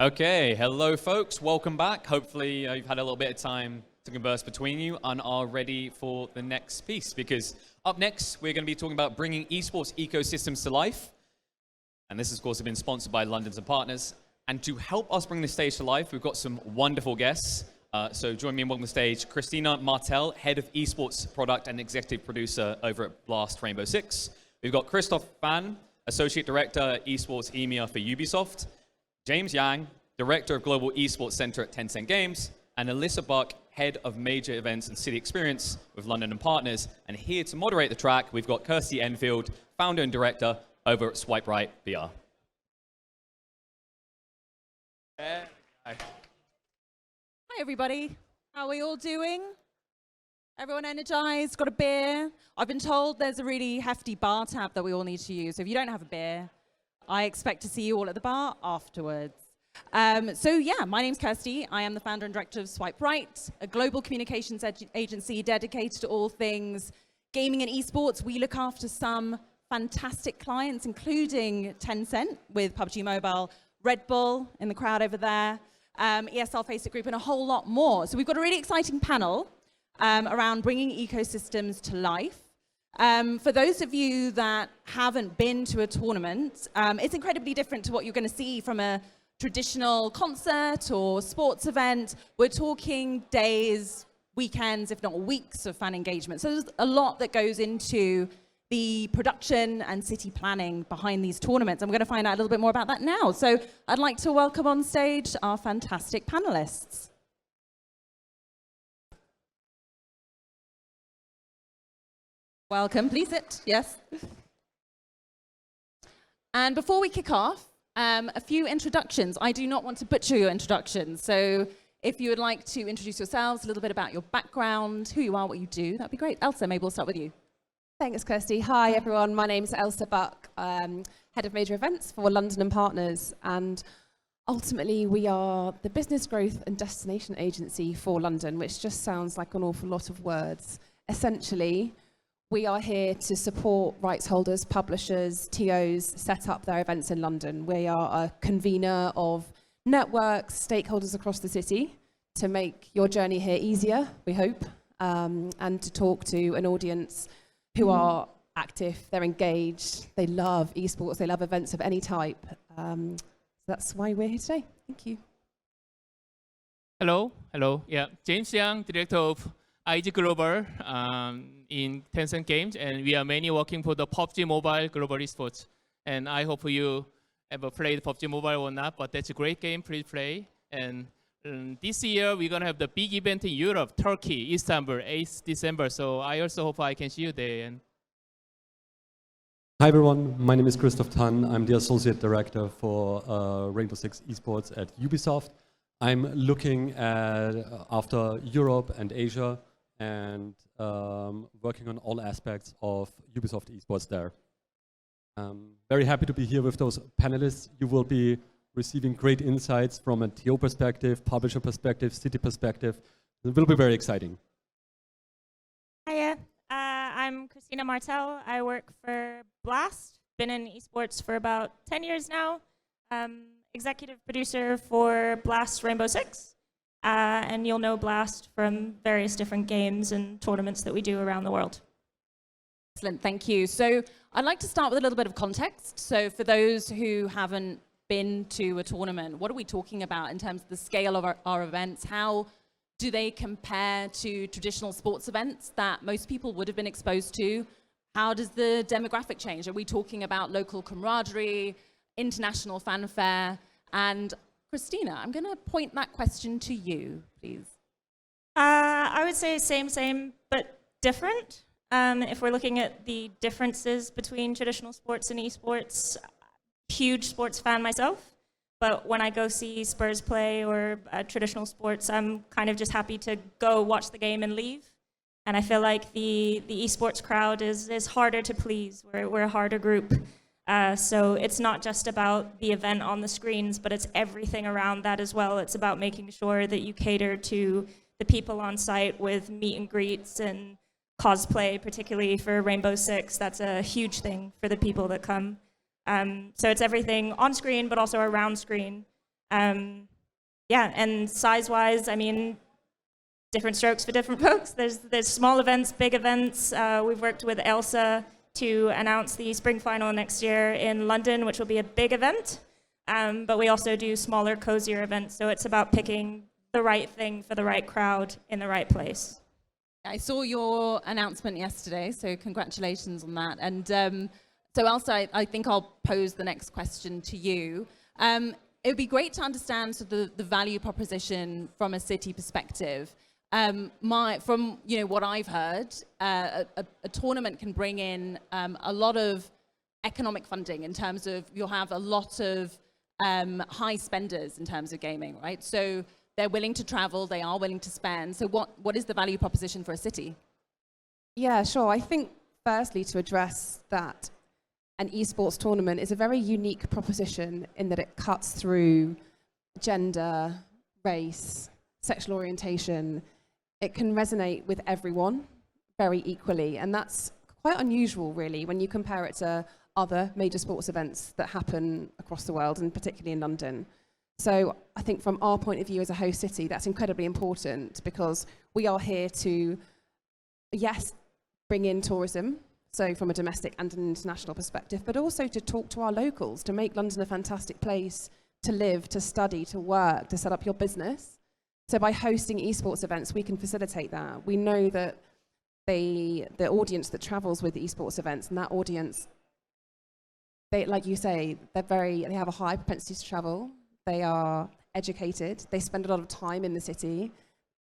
Okay, hello folks, welcome back. Hopefully you've had a little bit of time to converse between you and are ready for the next piece, because up next we're going to be talking about bringing esports ecosystems to life. And this, of course, has been sponsored by London's and Partners. And to help us bring the stage to life, we've got some wonderful guests. So join me and welcome to the stage Chrystina Martel, Head of Esports Product and Executive Producer over at Blast Rainbow Six. We've got Christoph Thann, Associate Director, Esports EMEA for Ubisoft. James Yang, Director of Global Esports Center at Tencent Games. And Ailsa Buck, Head of Major Events and City Experience with London and Partners. And here to moderate the track, we've got Kirsty Endfield, Founder and Director over at Swipe Right VR. Hi everybody, how are we all doing? Everyone energized, got a beer? I've been told there's a really hefty bar tab that we all need to use. So if you don't have a beer, I expect to see you all at the bar afterwards. So yeah, my name's Kirsty. I am the founder and director of Swipe Right, a global communications agency dedicated to all things gaming and esports. We look after some fantastic clients, including Tencent with PUBG Mobile, Red Bull in the crowd over there, ESL Facebook Group, and a whole lot more. So we've got a really exciting panel around bringing ecosystems to life. For those of you that haven't been to a tournament, it's incredibly different to what you're going to see from a traditional concert or sports event. We're talking days, weekends, if not weeks of fan engagement. So there's a lot that goes into the production and city planning behind these tournaments. I'm going to find out a little bit more about that now. So I'd like to welcome on stage our fantastic panelists. Welcome, please sit, yes. And before we kick off, a few introductions. I do not want to butcher your introductions. So if you would like to introduce yourselves, a little bit about your background, who you are, what you do, that'd be great. Ailsa, maybe we'll start with you. Thanks, Kirsty. Hi, everyone. My name's Ailsa Buck, Head of Major Events for London and Partners. And ultimately, we are the business growth and destination agency for London, which just sounds like an awful lot of words. Essentially, we are here to support rights holders, publishers, TOs set up their events in London. We are a convener of networks, stakeholders across the city to make your journey here easier, we hope, and to talk to an audience who are active, they're engaged, they love esports, they love events of any type. So that's why we're here today. Thank you. Hello. Yeah, James Yang, Director of IG Global in Tencent Games, and we are mainly working for the PUBG Mobile Global Esports. And I hope you ever played PUBG Mobile or not, but that's a great game, please play. And this year, we're going to have the big event in Europe, Turkey, Istanbul, 8th December. So I also hope I can see you there. And hi, everyone. My name is Christoph Thann. I'm the Associate Director for Rainbow Six Esports at Ubisoft. I'm looking after Europe and Asia and working on all aspects of Ubisoft Esports there. Very happy to be here with those panelists. You will be receiving great insights from a TO perspective, publisher perspective, city perspective. It will be very exciting. Hiya, I'm Chrystina Martel. I work for Blast. Been in esports for about 10 years now. Executive producer for Blast Rainbow Six. And you'll know Blast from various different games and tournaments that we do around the world. Excellent, thank you. So I'd like to start with a little bit of context. So for those who haven't been to a tournament, what are we talking about in terms of the scale of our events? How do they compare to traditional sports events that most people would have been exposed to? How does the demographic change? Are we talking about local camaraderie, international fanfare? And Chrystina, I'm going to point that question to you, please. I would say same, but different. If we're looking at the differences between traditional sports and esports, huge sports fan myself, but when I go see Spurs play or traditional sports, I'm kind of just happy to go watch the game and leave. And I feel like the esports crowd is harder to please. We're a harder group. So it's not just about the event on the screens, but it's everything around that as well. It's about making sure that you cater to the people on site with meet and greets and cosplay, particularly for Rainbow Six. That's a huge thing for the people that come. So it's everything on screen, but also around screen. Yeah, and size-wise, I mean, different strokes for different folks. There's small events, big events. We've worked with Ailsa to announce the spring final next year in London, which will be a big event. But we also do smaller, cozier events. So it's about picking the right thing for the right crowd in the right place. I saw your announcement yesterday, so congratulations on that. And so Ailsa, I think I'll pose the next question to you. It would be great to understand sort of the value proposition from a city perspective. From what I've heard, a tournament can bring in a lot of economic funding in terms of you'll have a lot of high spenders in terms of gaming, right? So they're willing to travel, they are willing to spend. So what is the value proposition for a city? Yeah, sure. I think firstly to address that, an esports tournament is a very unique proposition in that it cuts through gender, race, sexual orientation. It can resonate with everyone very equally, and that's quite unusual really when you compare it to other major sports events that happen across the world, and particularly in London. So I think from our point of view as a host city, that's incredibly important because we are here to, yes, bring in tourism, so from a domestic and an international perspective, but also to talk to our locals, to make London a fantastic place to live, to study, to work, to set up your business. So by hosting esports events, we can facilitate that. We know that the audience that travels with esports events, and that audience, they, like you say, they have a high propensity to travel. They are educated. They spend a lot of time in the city.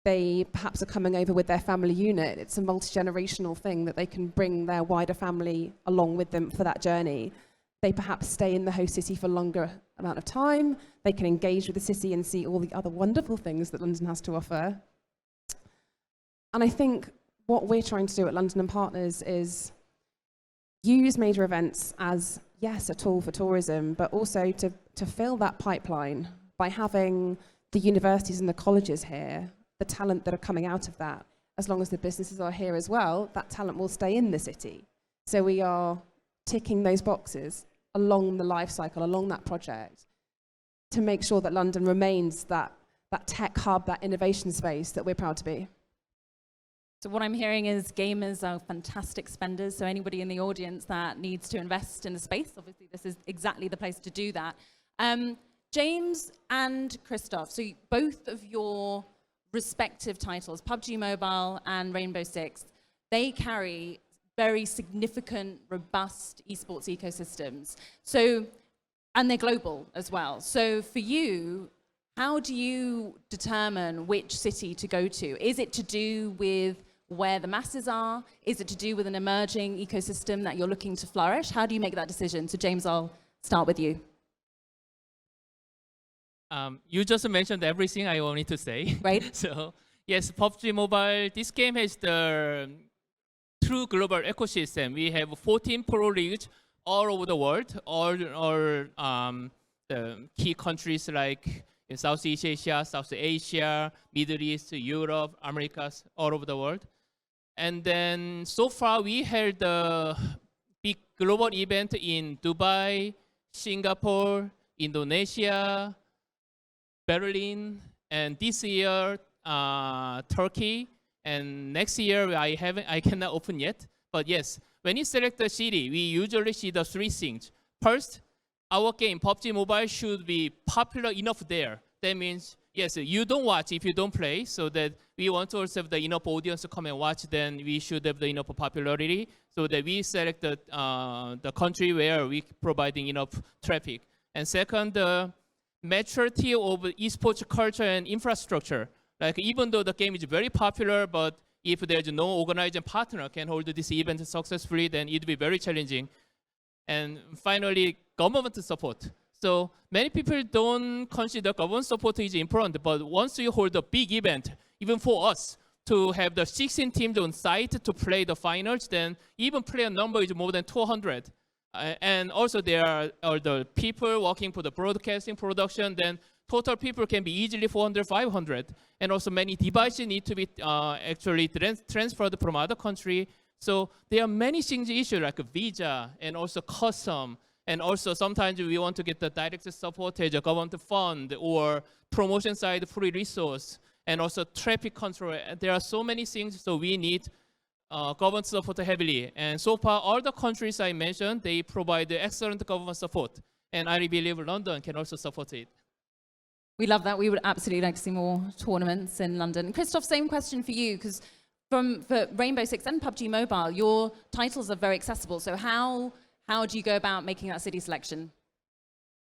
They perhaps are coming over with their family unit. It's a multi-generational thing that they can bring their wider family along with them for that journey. They perhaps stay in the host city for a longer amount of time. They can engage with the city and see all the other wonderful things that London has to offer. And I think what we're trying to do at London and Partners is use major events as, yes, a tool for tourism, but also to fill that pipeline by having the universities and the colleges here, the talent that are coming out of that. As long as the businesses are here as well, that talent will stay in the city. So we are ticking those boxes along the life cycle, along that project, to make sure that London remains that tech hub, that innovation space that we're proud to be. So what I'm hearing is gamers are fantastic spenders. So anybody in the audience that needs to invest in the space, obviously this is exactly the place to do that. James and Christoph, so both of your respective titles, PUBG Mobile and Rainbow Six, they carry very significant, robust esports ecosystems. So, and they're global as well. So for you, how do you determine which city to go to? Is it to do with where the masses are? Is it to do with an emerging ecosystem that you're looking to flourish? How do you make that decision? So James, I'll start with you. You just mentioned everything I wanted to say. Right. So yes, PUBG Mobile, this game has the true global ecosystem. We have 14 pro leagues all over the world, all the key countries like in Southeast Asia, South Asia, Middle East, Europe, Americas, all over the world. And then so far we held a big global event in Dubai, Singapore, Indonesia, Berlin, and this year Turkey, and next year I cannot open yet. But yes, when you select a city, we usually see the three things. First, our game PUBG Mobile should be popular enough there. That means yes, you don't watch if you don't play. So that we want to also have the enough audience to come and watch. Then we should have the enough popularity. So that we select the country where we providing enough traffic. And second, maturity of esports culture and infrastructure. Like even though the game is very popular, but if there's no organizing partner can hold this event successfully, then it'd be very challenging. And finally, government support. So many people don't consider government support is important, but once you hold a big event, even for us, to have the 16 teams on site to play the finals, then even player number is more than 200. And also there are the people working for the broadcasting production, then total people can be easily 400, 500. And also many devices need to be actually transferred from other country. So there are many things issues like visa and also custom And also sometimes we want to get the direct support as a government fund or promotion side free resource and also traffic control. There are so many things, so we need government support heavily. And so far, all the countries I mentioned, they provide excellent government support. And I believe London can also support it. We love that. We would absolutely like to see more tournaments in London. Christoph, same question for you, because for Rainbow Six and PUBG Mobile, your titles are very accessible. So how do you go about making that city selection?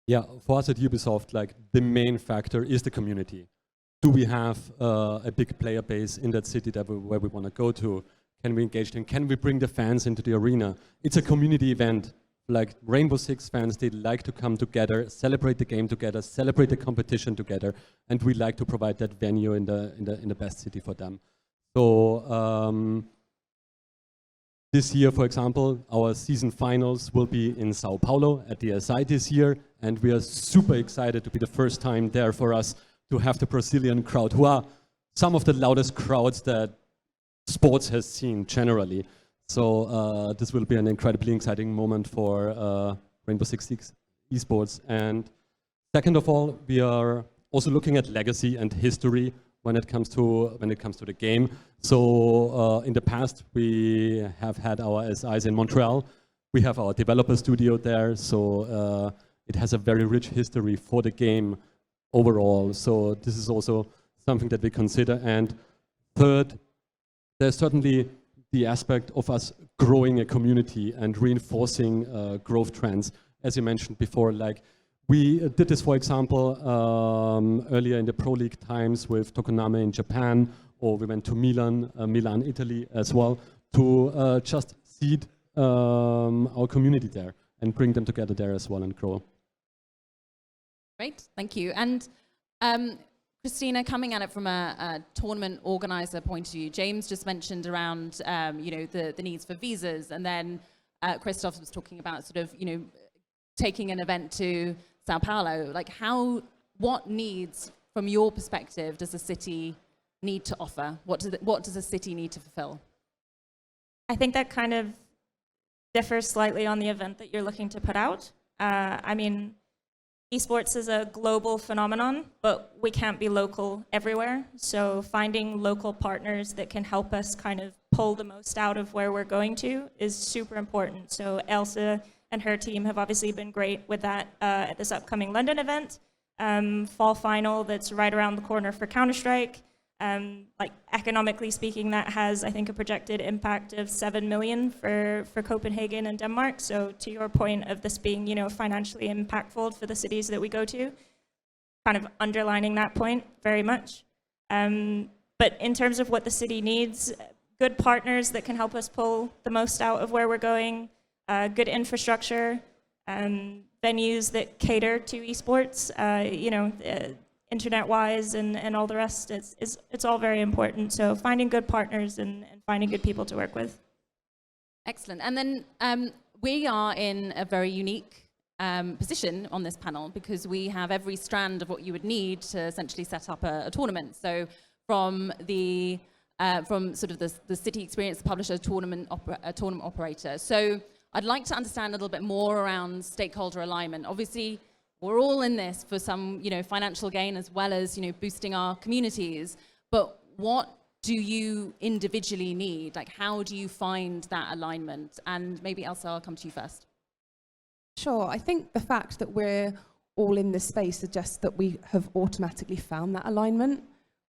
Yeah, for us at Ubisoft, like the main factor is the community. Do we have a big player base in that city where we want to go to? Can we engage them? Can we bring the fans into the arena? It's a community event. Like Rainbow Six fans, they like to come together, celebrate the game together, celebrate the competition together, and we like to provide that venue in the best city for them. So this year, for example, our season finals will be in Sao Paulo at the ESI this year, and we are super excited to be the first time there for us to have the Brazilian crowd, who are some of the loudest crowds that sports has seen generally. So this will be an incredibly exciting moment for Rainbow Six Esports. And second of all, we are also looking at legacy and history when it comes to the game. So in the past, we have had our SIs in Montreal. We have our developer studio there. So it has a very rich history for the game overall. So this is also something that we consider. And third, there's certainly the aspect of us growing a community and reinforcing growth trends. As you mentioned before, like we did this, for example, earlier in the Pro League times with Tokoname in Japan, or we went to Milan, Italy as well, to just seed our community there and bring them together there as well and grow. Great, thank you. And Chrystina, coming at it from a tournament organizer point of view, James just mentioned around the needs for visas, and then Christoph was talking about sort of taking an event to Sao Paulo. Like what needs from your perspective does a city need to offer? What does a city need to fulfill? I think that kind of differs slightly on the event that you're looking to put out. I mean, esports is a global phenomenon, but we can't be local everywhere. So finding local partners that can help us kind of pull the most out of where we're going to is super important. So Ailsa and her team have obviously been great with that at this upcoming London event. Fall final that's right around the corner for Counter-Strike. Like economically speaking, that has, I think, a projected impact of 7 million for Copenhagen and Denmark. So to your point of this being, financially impactful for the cities that we go to, kind of underlining that point very much. But in terms of what the city needs, good partners that can help us pull the most out of where we're going, good infrastructure, venues that cater to esports, internet-wise and all the rest, it's all very important. So finding good partners and finding good people to work with. Excellent. And then we are in a very unique position on this panel because we have every strand of what you would need to essentially set up a tournament. So from sort of the city experience, the publisher, tournament operator. So I'd like to understand a little bit more around stakeholder alignment. Obviously, we're all in this for some, financial gain as well as, boosting our communities. But what do you individually need? Like, how do you find that alignment? And maybe Ailsa, I'll come to you first. Sure. I think the fact that we're all in this space suggests that we have automatically found that alignment.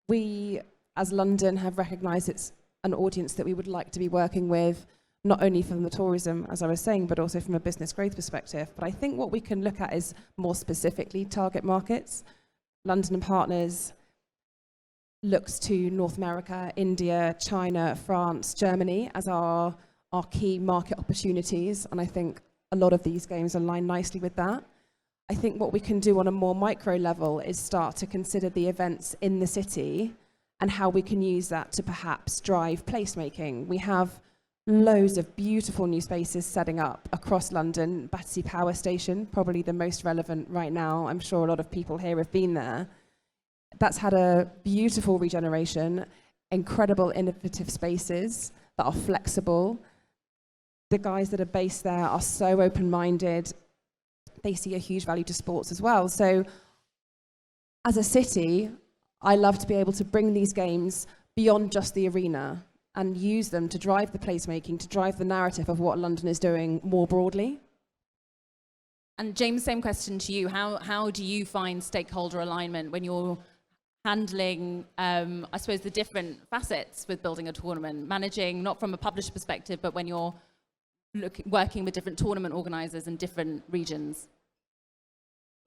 We, as London, have recognised it's an audience that we would like to be working with, not only from the tourism, as I was saying, but also from a business growth perspective. But I think what we can look at is more specifically target markets. London and Partners looks to North America, India, China, France, Germany as our key market opportunities. And I think a lot of these games align nicely with that. I think what we can do on a more micro level is start to consider the events in the city and how we can use that to perhaps drive placemaking. We have loads of beautiful new spaces setting up across London. Battersea Power Station, probably the most relevant right now. I'm sure a lot of people here have been there. That's had a beautiful regeneration, incredible innovative spaces that are flexible. The guys that are based there are so open-minded. they see a huge value to sports as well. So as a city, I love to be able to bring these games beyond just the arena and use them to drive the placemaking, to drive the narrative of what London is doing more broadly. And James, same question to you. How do you find stakeholder alignment when you're handling, I suppose, the different facets with building a tournament, managing not from a publisher perspective, but when you're working with different tournament organizers in different regions?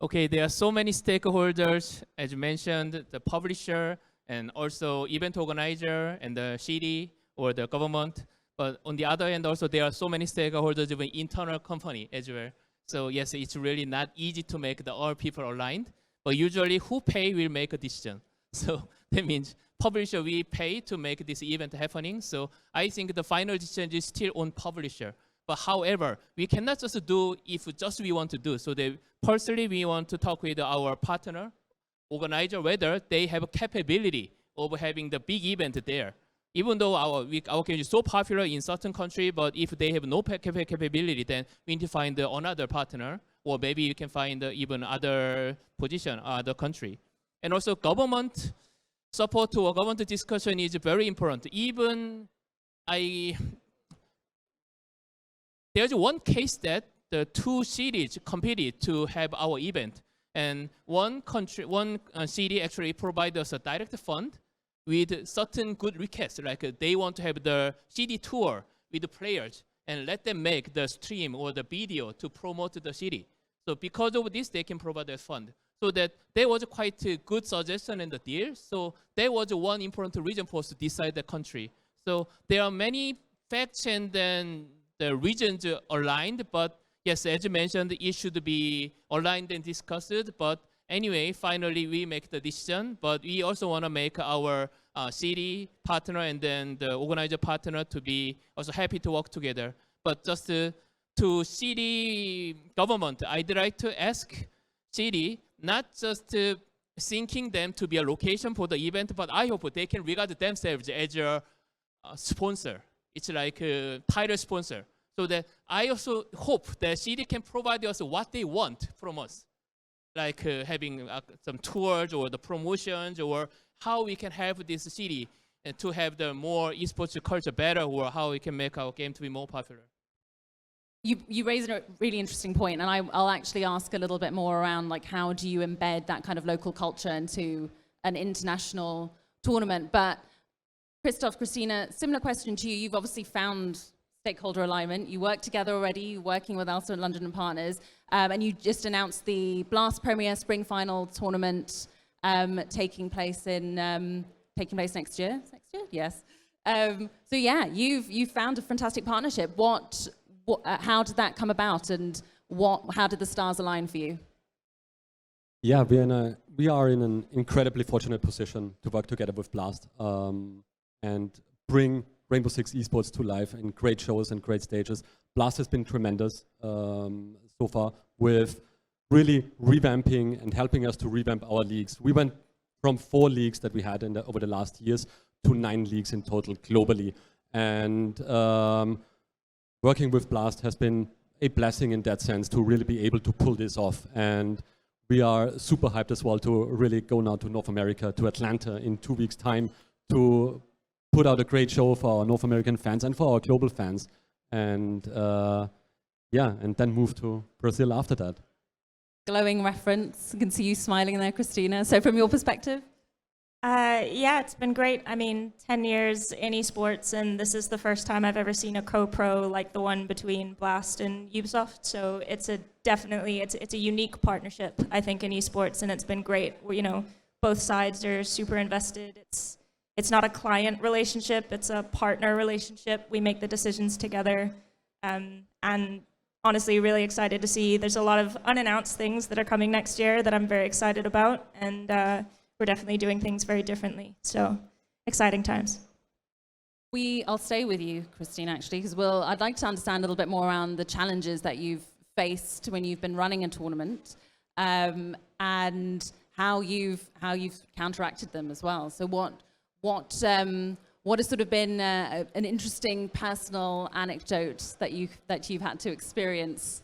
Okay, there are so many stakeholders, as you mentioned, the publisher and also event organizer and the city or the government. But on the other end, also there are so many stakeholders, even internal company as well. So yes, it's really not easy to make all people aligned. But usually, who pay will make a decision. So that means publisher we pay to make this event happening. So I think the final decision is still on publisher. But however, we cannot just do if just we want to do. So personally, we want to talk with our partner, organizer, whether they have a capability of having the big event there. Even though our game is so popular in certain country, but if they have no capability, then we need to find another partner, or maybe you can find even other position, other country. And also government support to a government discussion is very important. Even there's one case that the two cities competed to have our event, and one city actually provided us a direct fund with certain good requests, like they want to have the city tour with the players and let them make the stream or the video to promote the city. So because of this, they can provide that fund. So that there was quite a good suggestion in the deal. So there was one important reason for us to decide the country. So there are many facts and then the regions aligned, but yes, as you mentioned, it should be aligned and discussed. But anyway, finally we make the decision, but we also want to make our city partner and then the organizer partner to be also happy to work together. But just to city government, I'd like to ask city, not just thinking them to be a location for the event, but I hope they can regard themselves as a sponsor. It's like a title sponsor. So that I also hope that city can provide us what they want from us, like having some tours or the promotions, or how we can help this city to have the more esports culture better, or how we can make our game to be more popular. You raise a really interesting point, and I'll actually ask a little bit more around like how do you embed that kind of local culture into an international tournament. But Christoph, Chrystina, similar question to you. You've obviously found stakeholder alignment. You work together already, working with Ailsa and London and Partners, and you just announced the Blast Premier Spring Final tournament taking place next year. Next year, yes. So yeah, you've found a fantastic partnership. How did that come about, and how did the stars align for you? Yeah, we are in an incredibly fortunate position to work together with Blast and bring Rainbow Six Esports to life in great shows and great stages. Blast has been tremendous so far with really revamping and helping us to revamp our leagues. We went from 4 leagues that we had over the last years to 9 leagues in total globally. And working with Blast has been a blessing in that sense to really be able to pull this off. And we are super hyped as well to really go now to North America, to Atlanta in 2 weeks' time, to put out a great show for our North American fans and for our global fans. And and then move to Brazil after that. Glowing reference. I can see you smiling there, Chrystina. So from your perspective? Yeah, it's been great. I mean, 10 years in esports, and this is the first time I've ever seen a co-pro like the one between Blast and Ubisoft. So it's a unique partnership, I think, in esports, and it's been great. You know, both sides are super invested. It's not a client relationship, it's a partner relationship. We make the decisions together. And honestly, really excited to see. There's a lot of unannounced things that are coming next year that I'm very excited about. And we're definitely doing things very differently. So exciting times. I'll stay with you, Chrystina, actually, because I'd like to understand a little bit more around the challenges that you've faced when you've been running a tournament, and how you've counteracted them as well. So what has sort of been an interesting personal anecdote that you've had to experience?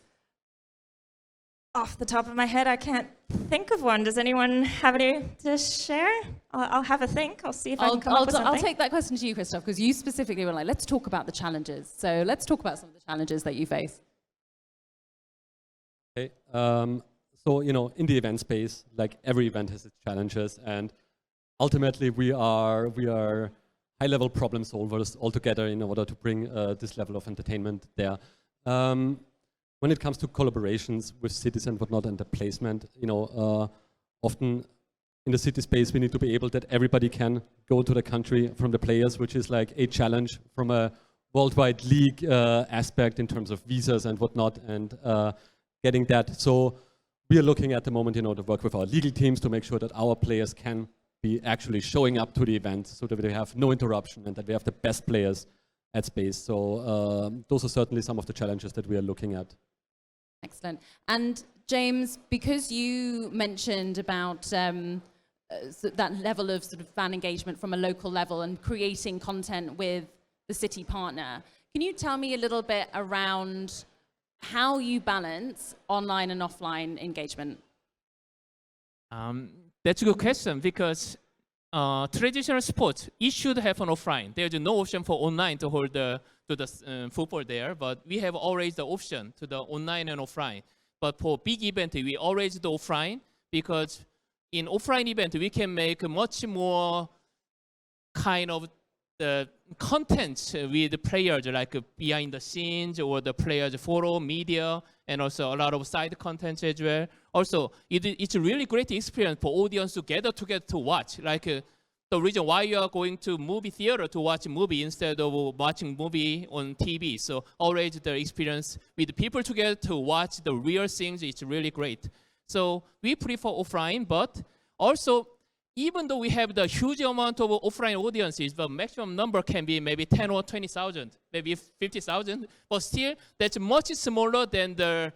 Off the top of my head, I can't think of one. Does anyone have any to share? I'll have a think. I'll see if I can come up with something. I'll take that question to you, Christoph, because you specifically were like, let's talk about the challenges. So let's talk about some of the challenges that you face. Okay. So, in the event space, like every event has its challenges, and ultimately we are high-level problem solvers all together in order to bring this level of entertainment there. When it comes to collaborations with cities and whatnot and the placement, often in the city space we need to be able that everybody can go to the country from the players, which is like a challenge from a worldwide league aspect in terms of visas and whatnot, and getting that. So we are looking at the moment, to work with our legal teams to make sure that our players can be actually showing up to the event so that we have no interruption and that we have the best players at space. So those are certainly some of the challenges that we are looking at. Excellent. And James, because you mentioned about that level of sort of fan engagement from a local level and creating content with the city partner, can you tell me a little bit around how you balance online and offline engagement? That's a good question, because traditional sports, it should have an offline. There's no option for online to hold the football there, but we have always the option to the online and offline. But for big event, we always do offline, because in offline event, we can make much more kind of the content with the players, like behind the scenes or the players photo, media, and also a lot of side content as well. Also, it's a really great experience for audience to gather together to watch. Like the reason why you are going to movie theater to watch a movie instead of watching movie on TV. So always the experience with people together to watch the real things is really great. So we prefer offline, but also even though we have the huge amount of offline audiences, the maximum number can be maybe 10 or 20,000, maybe 50,000, but still that's much smaller than the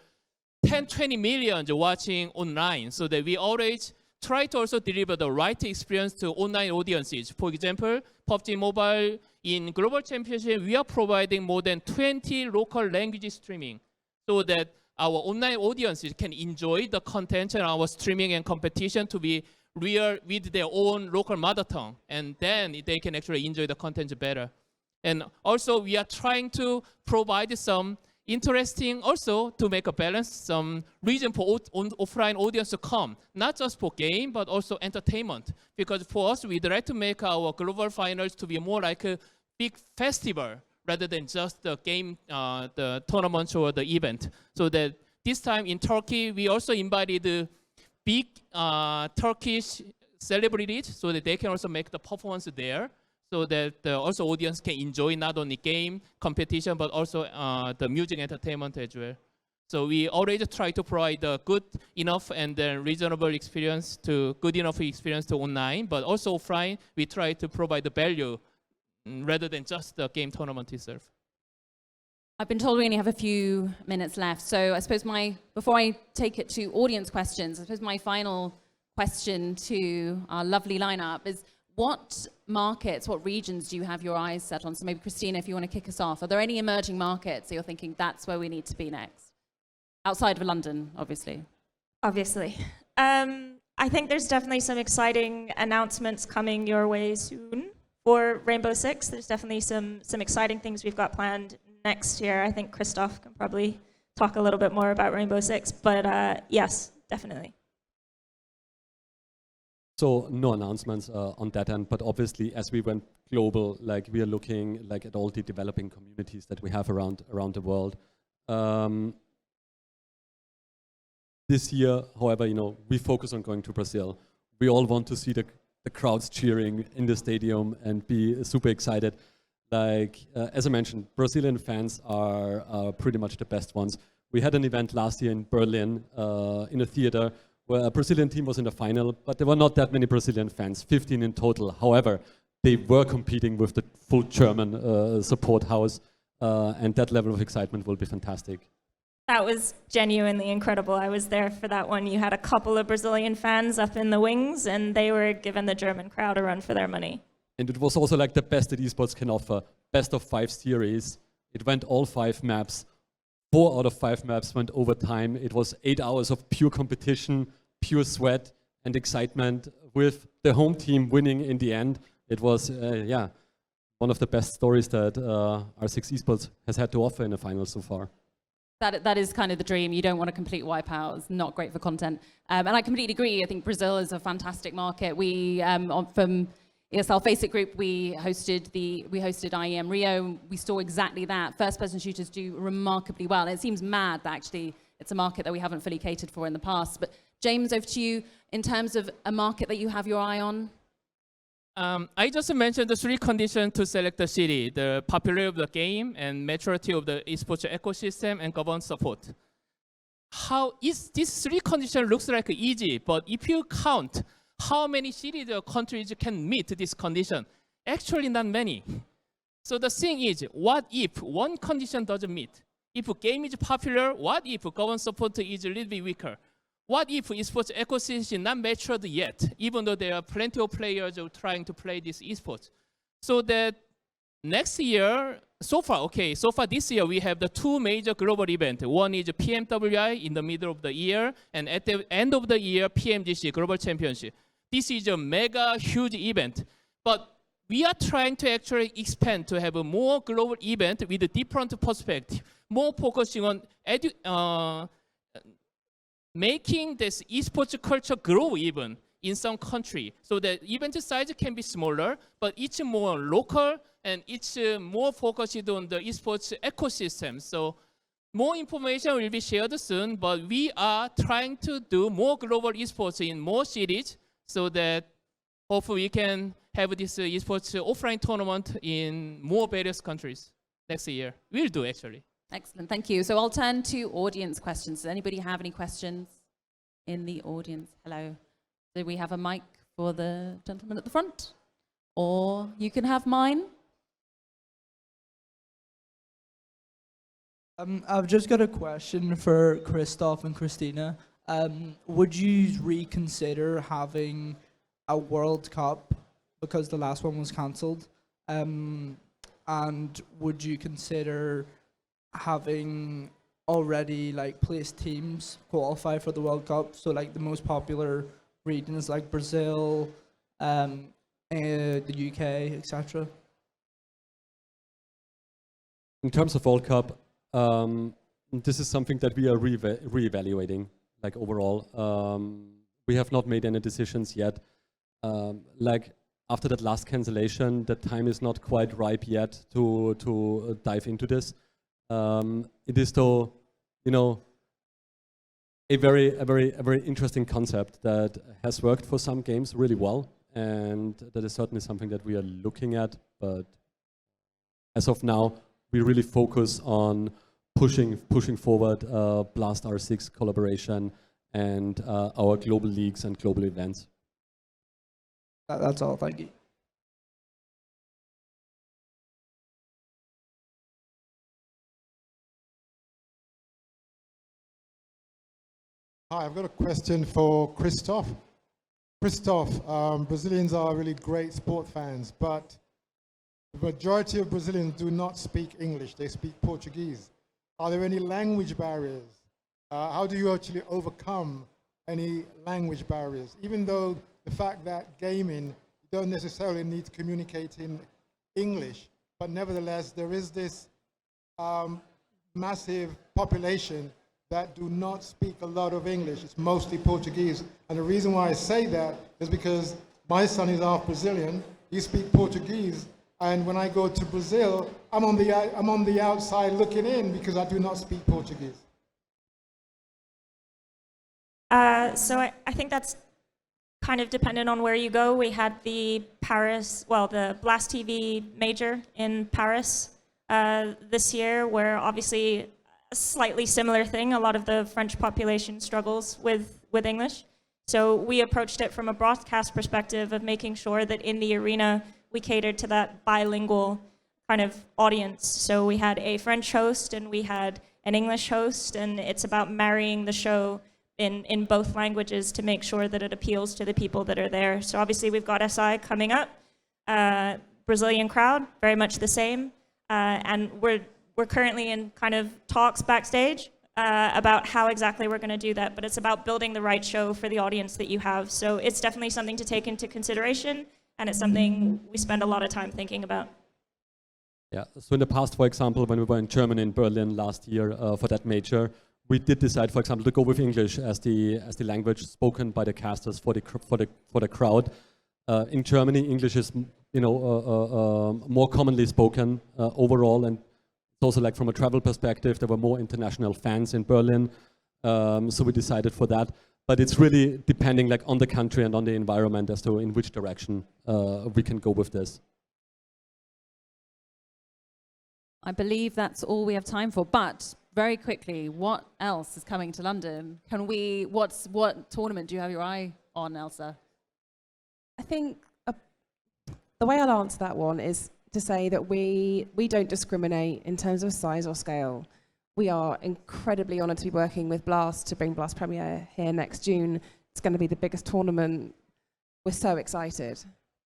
10, 20 million watching online. So that we always try to also deliver the right experience to online audiences. For example, PUBG Mobile in Global Championship, we are providing more than 20 local language streaming so that our online audiences can enjoy the content and our streaming and competition to be real with their own local mother tongue, and then they can actually enjoy the content better. And also we are trying to provide some interesting, also to make a balance, some reason for offline audience to come, not just for game, but also entertainment. Because for us, we'd like to make our global finals to be more like a big festival rather than just the game, the tournament or the event. So that this time in Turkey, we also invited big Turkish celebrities so that they can also make the performance there, so that the also audience can enjoy not only game competition but also the music entertainment as well. So we always try to provide a good enough and reasonable experience to good enough experience to online, but also offline we try to provide the value rather than just the game tournament itself. I've been told we only have a few minutes left, so I suppose before I take it to audience questions, I suppose my final question to our lovely lineup is, what markets, what regions do you have your eyes set on? So maybe Chrystina, if you want to kick us off, are there any emerging markets that you're thinking that's where we need to be next? Outside of London, obviously. Obviously. I think there's definitely some exciting announcements coming your way soon for Rainbow Six. There's definitely some exciting things we've got planned next year. I think Christoph can probably talk a little bit more about Rainbow Six, but yes, definitely. So no announcements on that end, but obviously as we went global, like we are looking like at all the developing communities that we have around the world. This year, however, we focus on going to Brazil. We all want to see the crowds cheering in the stadium and be super excited. Like, as I mentioned, Brazilian fans are pretty much the best ones. We had an event last year in Berlin in a theater where a Brazilian team was in the final, but there were not that many Brazilian fans, 15 in total. However, they were competing with the full German support house, and that level of excitement will be fantastic. That was genuinely incredible. I was there for that one. You had a couple of Brazilian fans up in the wings, and they were giving the German crowd a run for their money. And it was also like the best that esports can offer. Best of 5 series. It went all 5 maps, 4 out of 5 maps went overtime. It was 8 hours of pure competition, pure sweat and excitement, with the home team winning in the end. It was, yeah, one of the best stories that R6 Esports has had to offer in the final so far. That is kind of the dream. You don't want a complete wipeout. It's not great for content. And I completely agree. I think Brazil is a fantastic market. We, from ESL Faceit Group, we hosted IEM Rio. We saw exactly that. First-person shooters do remarkably well. And it seems mad that actually it's a market that we haven't fully catered for in the past. But James, over to you. In terms of a market that you have your eye on? I just mentioned the 3 conditions to select the city: the popularity of the game and maturity of the esports ecosystem and government support. How is these 3 conditions looks like easy, but if you count how many cities or countries can meet this condition, actually not many. So the thing is, what if one condition doesn't meet? If a game is popular, what if government support is a little bit weaker? What if esports ecosystem is not matured yet, even though there are plenty of players who are trying to play this esports? So that next year, so far this year, we have the 2 major global events. One is PMWI in the middle of the year, and at the end of the year, PMGC, Global Championship. This is a mega huge event, but we are trying to actually expand to have a more global event with a different perspective, more focusing on making this esports culture grow even in some country, so that event size can be smaller, but it's more local and it's more focused on the esports ecosystem. So more information will be shared soon, but we are trying to do more global esports in more cities, so that hopefully we can have this esports offline tournament in more various countries next year. We'll do, actually. Excellent, thank you. So I'll turn to audience questions. Does anybody have any questions in the audience? Hello. Do we have a mic for the gentleman at the front? Or you can have mine. I've just got a question for Christoph and Chrystina. Would you reconsider having a World Cup because the last one was cancelled? And would you consider having already placed teams qualify for the World Cup? So the most popular regions like Brazil, the UK, etc. In terms of World Cup, this is something that we are re-evaluating, overall. We have not made any decisions yet. After that last cancellation, the time is not quite ripe yet to dive into this. It is though, a very interesting concept that has worked for some games really well, and that is certainly something that we are looking at. But as of now, we really focus on pushing forward Blast R6 collaboration and our global leagues and global events. That's all. Thank you. Hi, I've got a question for Christoph. Christoph, Brazilians are really great sport fans, but the majority of Brazilians do not speak English, they speak Portuguese. Are there any language barriers? How do you actually overcome any language barriers? Even though the fact that gaming, you don't necessarily need to communicate in English, but nevertheless, there is this massive population that do not speak a lot of English. It's mostly Portuguese. And the reason why I say that is because my son is half Brazilian, he speaks Portuguese, and when I go to Brazil, I'm on the outside looking in because I do not speak Portuguese. So I think that's kind of dependent on where you go. We had the Blast TV major in Paris this year, where obviously a slightly similar thing. A lot of the French population struggles with English. So we approached it from a broadcast perspective of making sure that in the arena we catered to that bilingual kind of audience. So we had a French host and we had an English host, and it's about marrying the show in both languages to make sure that it appeals to the people that are there. So obviously we've got SI coming up, Brazilian crowd, very much the same. And we're we're currently in kind of talks backstage about how exactly we're going to do that, but it's about building the right show for the audience that you have. So it's definitely something to take into consideration, and it's something we spend a lot of time thinking about. Yeah, so in the past, for example, when we were in Germany, in Berlin last year for that major, we did decide, for example, to go with English as the language spoken by the casters for the crowd. In Germany, English is more commonly spoken overall, and also like from a travel perspective, there were more international fans in Berlin, so we decided for that. But it's really depending like on the country and on the environment as to in which direction we can go with this. I believe that's all we have time for, but very quickly, what else is coming to London? What tournament do you have your eye on, Ailsa? I think the way I'll answer that one is to say that we don't discriminate in terms of size or scale. We are incredibly honoured to be working with Blast to bring Blast Premier here next June. It's going to be the biggest tournament. We're so excited.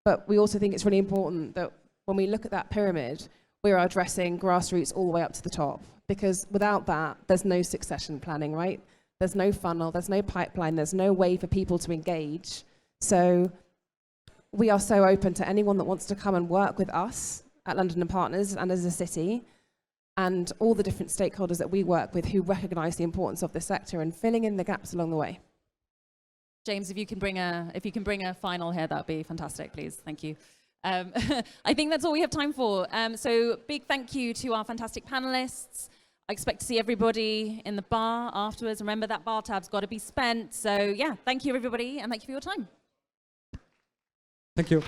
But we also think it's really important that when we look at that pyramid, we're addressing grassroots all the way up to the top. Because without that, there's no succession planning, right? There's no funnel, there's no pipeline, there's no way for people to engage. So we are so open to anyone that wants to come and work with us at London and Partners and as a city, and all the different stakeholders that we work with who recognise the importance of the sector and filling in the gaps along the way. James, if you can bring a final here, that would be fantastic, please. Thank you. I think that's all we have time for. So big thank you to our fantastic panelists. I expect to see everybody in the bar afterwards. Remember, that bar tab's got to be spent. So yeah, thank you everybody, and thank you for your time. Thank you.